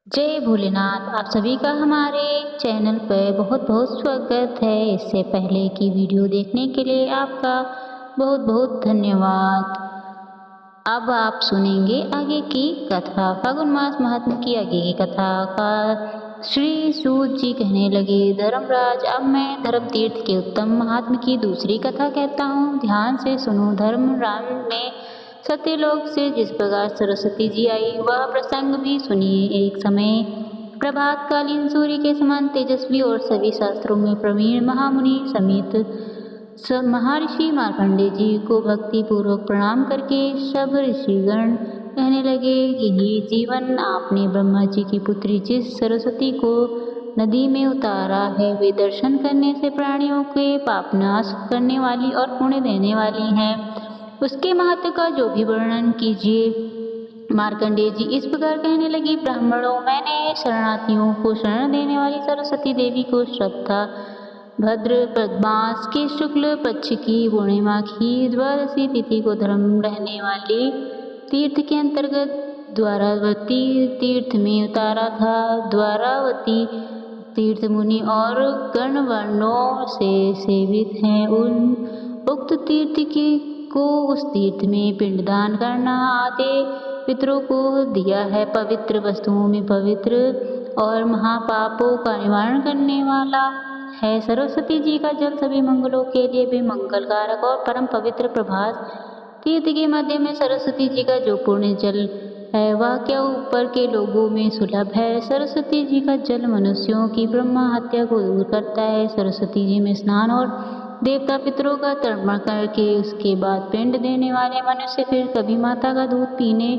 जय भोलेनाथ। आप सभी का हमारे चैनल पर बहुत बहुत स्वागत है। इससे पहले की वीडियो देखने के लिए आपका बहुत बहुत धन्यवाद। अब आप सुनेंगे आगे की कथा। फागुन मास महात्म्य की आगे की कथा का श्री सूत जी कहने लगे, धर्मराज अब मैं धर्म तीर्थ के उत्तम महात्म्य की दूसरी कथा कहता हूँ। ध्यान से सुनो। धर्म राम में सत्यलोक से जिस प्रकार सरस्वती जी आई वह प्रसंग भी सुनिए। एक समय प्रभातकालीन सूर्य के समान तेजस्वी और सभी शास्त्रों में प्रवीण महामुनि समेत महर्षि मार्कंडेय जी को भक्ति पूर्वक प्रणाम करके सब ऋषिगण कहने लगे कि हे जीवन, आपने ब्रह्मा जी की पुत्री जिस सरस्वती को नदी में उतारा है वे दर्शन करने से प्राणियों के पाप नाश करने वाली और पुण्य देने वाली हैं। उसके महत्व का जो भी वर्णन कीजिए। मार्कंडेय जी इस प्रकार कहने लगे, ब्राह्मणों, मैंने शरणार्थियों को शरण देने वाली सरस्वती देवी को श्रद्धा भद्र मास के शुक्ल पक्ष की पूर्णिमा की द्वादशी तिथि को धर्म रहने वाली तीर्थ के अंतर्गत द्वारावती तीर्थ में उतारा था। द्वारावती तीर्थ मुनि और गणवर्णों से सेवित हैं। उन उक्त तीर्थ को उस तीर्थ में पिंडदान करना आदि पितरों को दिया है। पवित्र वस्तुओं में पवित्र और महापापों का निवारण करने वाला है। सरस्वती जी का जल सभी मंगलों के लिए भी मंगलकारक और परम पवित्र प्रभात तीर्थ के मध्य में सरस्वती जी का जो पुण्य जल है वह क्या ऊपर के लोगों में सुलभ है। सरस्वती जी का जल मनुष्यों की ब्रह्मा हत्या को दूर करता है। सरस्वती जी में स्नान और देवता पितरों का तर्पण करके उसके बाद पिंड देने वाले मनुष्य फिर कभी माता का दूध पीने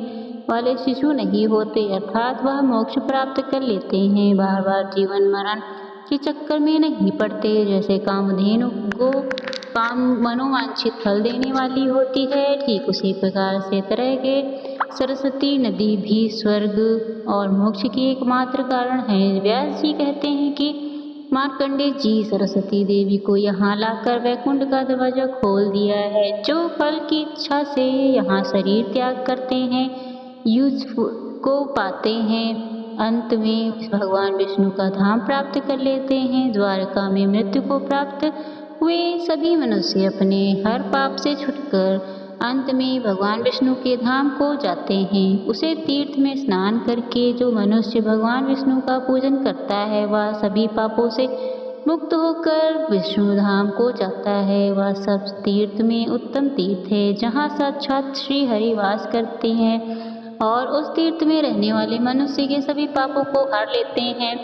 वाले शिशु नहीं होते, अर्थात वह मोक्ष प्राप्त कर लेते हैं। बार बार जीवन मरण के चक्कर में नहीं पड़ते। जैसे कामधेनु को काम मनोवांछित फल देने वाली होती है, ठीक उसी प्रकार से तरह के सरस्वती नदी भी स्वर्ग और मोक्ष की एकमात्र कारण है। व्यास जी कहते हैं कि मार्कंडेय जी सरस्वती देवी को यहाँ लाकर वैकुंठ का दरवाजा खोल दिया है। जो फल की इच्छा से यहाँ शरीर त्याग करते हैं युज को पाते हैं, अंत में भगवान विष्णु का धाम प्राप्त कर लेते हैं। द्वारका में मृत्यु को प्राप्त हुए सभी मनुष्य अपने हर पाप से छुटकर अंत में भगवान विष्णु के धाम को जाते हैं। उसे तीर्थ में स्नान करके जो मनुष्य भगवान विष्णु का पूजन करता है वह सभी पापों से मुक्त होकर विष्णु धाम को जाता है। वह सब तीर्थ में उत्तम तीर्थ है जहाँ साक्षात श्री हरि वास करते हैं और उस तीर्थ में रहने वाले मनुष्य के सभी पापों को हर लेते हैं।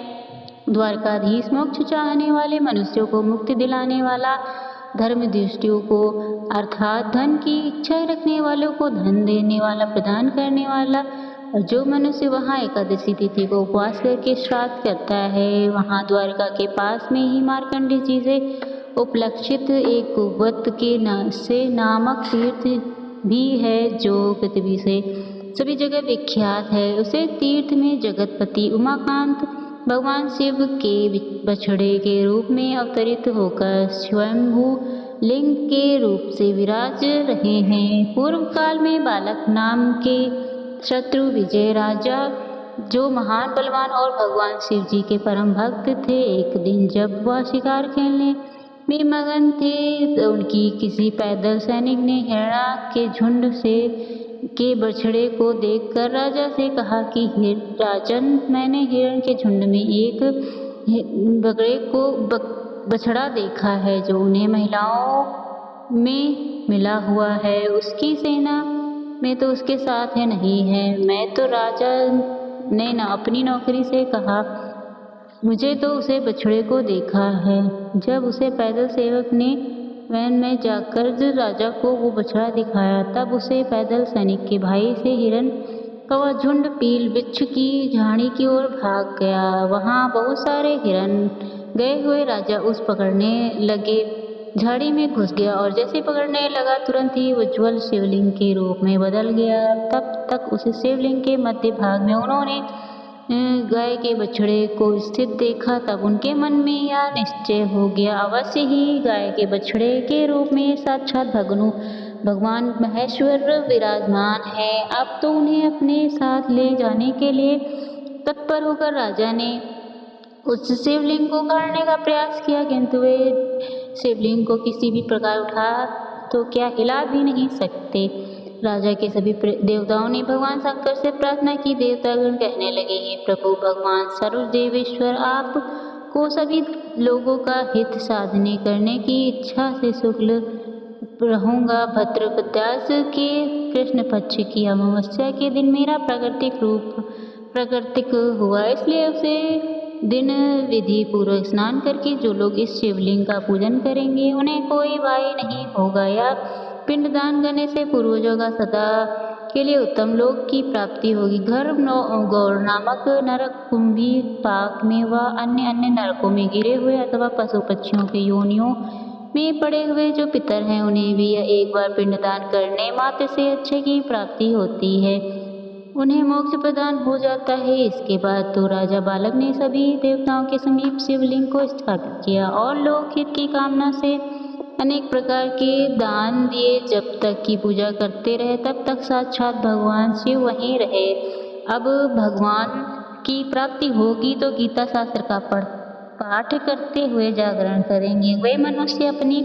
द्वारकाधीश मोक्ष चाहने वाले मनुष्यों को मुक्ति दिलाने वाला, धर्म दृष्टियों को अर्थात धन की इच्छा रखने वालों को धन देने वाला, प्रदान करने वाला, और जो मनुष्य वहाँ एकादशी तिथि को उपवास करके श्राद्ध करता है वहाँ द्वारका के पास में ही मार्कंडेय जी से उपलक्षित एक कुव्वत के नामक तीर्थ भी है जो पृथ्वी से सभी जगह विख्यात है। उसे तीर्थ में जगतपति उमाकांत भगवान शिव के बछड़े के रूप में अवतरित होकर स्वयंभू लिंग के रूप से विराज रहे हैं। पूर्व काल में बालक नाम के शत्रु विजय राजा जो महान बलवान और भगवान शिव जी के परम भक्त थे, एक दिन जब वह शिकार खेलने में मगन थे तो उनकी किसी पैदल सैनिक ने हिरणा के झुंड से के बछड़े को देखकर राजा से कहा कि राजन, मैंने हिरण के झुंड में एक बछड़ा देखा है जो उन्हें महिलाओं में मिला हुआ है। उसकी सेना में तो उसके साथ है नहीं है। मैं तो राजा ने अपनी नौकरी से कहा, मुझे तो उसे बछड़े को देखा है। जब उसे पैदल सेवक ने वैन में जाकर राजा को वो बछड़ा दिखाया तब उसे पैदल सैनिक के भाई से हिरण का वह झुंड पील वृक्ष की झाड़ी की ओर भाग गया। वहाँ बहुत सारे हिरण गए हुए राजा उस पकड़ने लगे झाड़ी में घुस गया और जैसे पकड़ने लगा तुरंत ही उज्ज्वल शिवलिंग के रूप में बदल गया। तब तक उस शिवलिंग के मध्य भाग में उन्होंने गाय के बछड़े को स्थित देखा। तब उनके मन में यह निश्चय हो गया, अवश्य ही गाय के बछड़े के रूप में साक्षात भगवान महेश्वर विराजमान है। अब तो उन्हें अपने साथ ले जाने के लिए तत्पर होकर राजा ने उस शिवलिंग को उखाड़ने का प्रयास किया, किंतु वे शिवलिंग को किसी भी प्रकार उठा तो क्या हिला भी नहीं सकते। राजा के सभी देवताओं ने भगवान शंकर से प्रार्थना की। देवतागण कहने लगे, हे प्रभु भगवान सर्वदेवेश्वर, आप को सभी लोगों का हित साधने करने की इच्छा से शुक्ल रहूँगा। भद्रपद्यास के कृष्ण पक्ष की अमावस्या के दिन मेरा प्राकृतिक हुआ, इसलिए उसे दिन विधि पूर्वक स्नान करके जो लोग इस शिवलिंग का पूजन करेंगे उन्हें कोई भय नहीं होगा या पिंडदान करने से पूर्वजों का सदा के लिए उत्तम लोक की प्राप्ति होगी। गर्भ गौर नामक नरक, कुंभी, पाक में व अन्य नरकों में गिरे हुए अथवा पशु पक्षियों के योनियों में पड़े हुए जो पितर हैं उन्हें भी एक बार पिंडदान करने मात्र से अच्छे की प्राप्ति होती है, उन्हें मोक्ष प्रदान हो जाता है। इसके बाद तो राजा बालक ने सभी देवताओं के समीप शिवलिंग को स्थापित किया और लोक हित की कामना से अनेक प्रकार के दान दिए। जब तक की पूजा करते रहे तब तक साक्षात भगवान शिव वहीं रहे। अब भगवान की प्राप्ति होगी तो गीता शास्त्र का पाठ करते हुए जागरण करेंगे। वे मनुष्य अपनी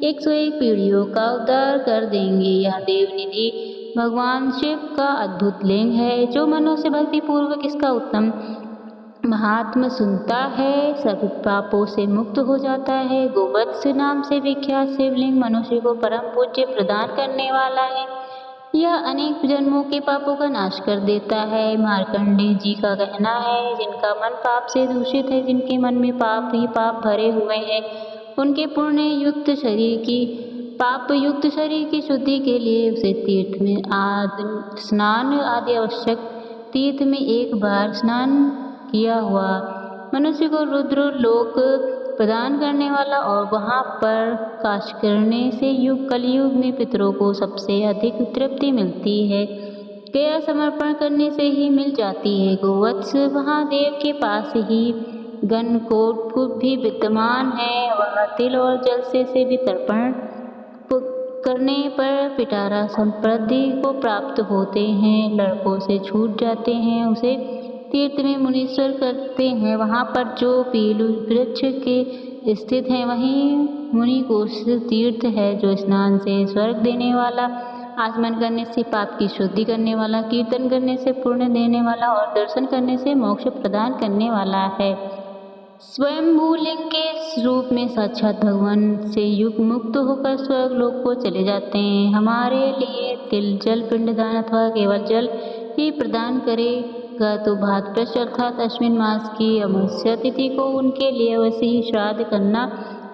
101 पीढ़ियों का उद्धार कर देंगे। यह देवनिधि भगवान शिव का अद्भुत लिंग है। जो मनुष्य भक्ति पूर्वक इसका उत्तम महात्म सुनता है सभी पापों से मुक्त हो जाता है। गोवत्स नाम से विख्यात शिवलिंग मनुष्य को परम पूज्य प्रदान करने वाला है। यह अनेक जन्मों के पापों का नाश कर देता है। मार्कंडेय जी का कहना है, जिनका मन पाप से दूषित है, जिनके मन में पाप ही पाप भरे हुए हैं, उनके पुण्य युक्त शरीर की पाप युक्त शरीर की शुद्धि के लिए उसे तीर्थ में स्नान आदि आवश्यक। तीर्थ में एक बार स्नान किया हुआ मनुष्य को रुद्र लोक प्रदान करने वाला और वहाँ पर काश करने से कलयुग में पितरों को सबसे अधिक तृप्ति मिलती है। गया समर्पण करने से ही मिल जाती है। गोवत्स महादेव के पास ही गणकोट भी विद्यमान है। वह तिल और जल से भी तर्पण करने पर पिटारा संपत्ति को प्राप्त होते हैं। लड़कों से छूट जाते हैं, उसे तीर्थ में मुनीश्वर करते हैं। वहाँ पर जो पीलू वृक्ष के स्थित हैं वहीं मुनि कोश तीर्थ है, जो स्नान से स्वर्ग देने वाला, आचमन करने से पाप की शुद्धि करने वाला, कीर्तन करने से पुण्य देने वाला और दर्शन करने से मोक्ष प्रदान करने वाला है। स्वयंभूलिंग के रूप में साक्षात भगवान से युग मुक्त होकर स्वर्ग लोक को चले जाते हैं। हमारे लिए तिल जल पिंडदान अथवा केवल जल ही प्रदान करेगा तो भाद्रपद अर्थात अश्विन मास की अमावस्या तिथि को उनके लिए अवश्य ही श्राद्ध करना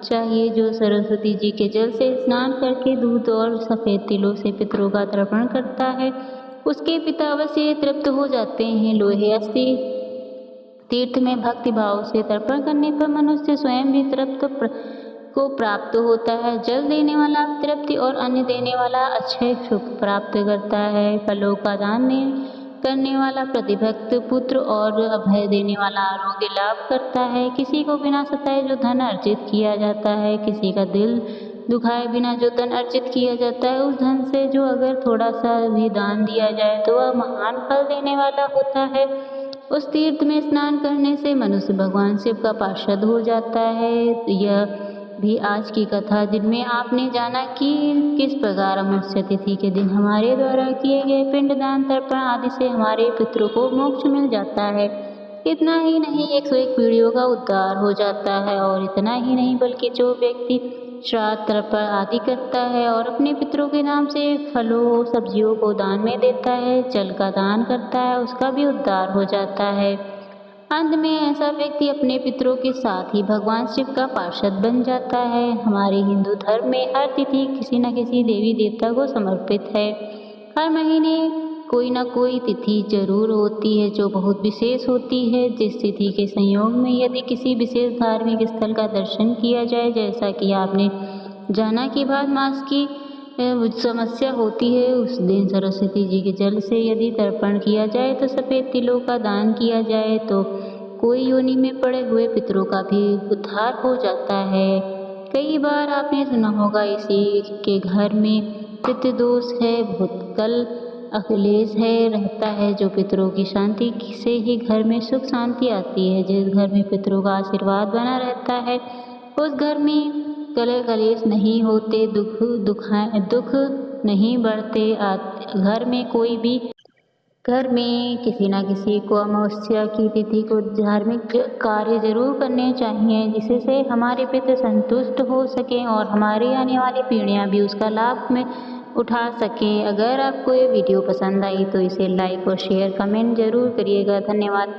चाहिए। जो सरस्वती जी के जल से स्नान करके दूध और सफ़ेद तिलों से पितरों का तर्पण करता है, उसके पिता अवश्य तृप्त हो जाते हैं। लोहे अस्थि तीर्थ में भक्ति भाव से तर्पण करने पर मनुष्य स्वयं भी तृप्त को प्राप्त होता है। जल देने वाला तृप्ति और अन्न देने वाला अक्षय सुख प्राप्त करता है। फलों का दान करने वाला प्रतिभक्त पुत्र और अभय देने वाला आरोग्य लाभ करता है। किसी को बिना सताए जो धन अर्जित किया जाता है, किसी का दिल दुखाए बिना जो धन अर्जित किया जाता है, उस धन से जो अगर थोड़ा सा भी दान दिया जाए तो वह महान फल देने वाला होता है। उस तीर्थ में स्नान करने से मनुष्य भगवान शिव का पार्षद हो जाता है। यह भी आज की कथा जिनमें आपने जाना कि किस प्रकार अमावस्या तिथि के दिन हमारे द्वारा किए गए पिंडदान तर्पण आदि से हमारे पितरों को मोक्ष मिल जाता है। इतना ही नहीं 101 पीढ़ियों का उद्धार हो जाता है। और इतना ही नहीं बल्कि जो व्यक्ति श्राद्ध तर्पण आदि करता है और अपने पितरों के नाम से फलों सब्जियों को दान में देता है, जल का दान करता है, उसका भी उद्धार हो जाता है। अंत में ऐसा व्यक्ति अपने पितरों के साथ ही भगवान शिव का पार्षद बन जाता है। हमारे हिंदू धर्म में हर तिथि किसी न किसी देवी देवता को समर्पित है। हर महीने कोई न कोई तिथि जरूर होती है जो बहुत विशेष होती है। जिस तिथि के संयोग में यदि किसी विशेष धार्मिक स्थल का दर्शन किया जाए, जैसा कि आपने जाना कि भाद मास की समस्या होती है, उस दिन सरस्वती जी के जल से यदि तर्पण किया जाए तो सफ़ेद तिलों का दान किया जाए तो कोई योनि में पड़े हुए पितरों का भी उद्धार हो जाता है। कई बार आपने सुना होगा इसी के घर में पितृदोष है, भूतकल अखिलेश है रहता है, जो पितरों की शांति से ही घर में सुख शांति आती है। जिस घर में पितरों का आशीर्वाद बना रहता है उस घर में कलह कलेश नहीं होते, दुख नहीं बढ़ते। घर में किसी न किसी को अमावस्या की तिथि को धार्मिक कार्य जरूर करने चाहिए, जिससे हमारे पितृ संतुष्ट हो सकें और हमारी आने वाली पीढ़ियां भी उसका लाभ में उठा सकें। अगर आपको ये वीडियो पसंद आई तो इसे लाइक और शेयर कमेंट जरूर करिएगा। धन्यवाद।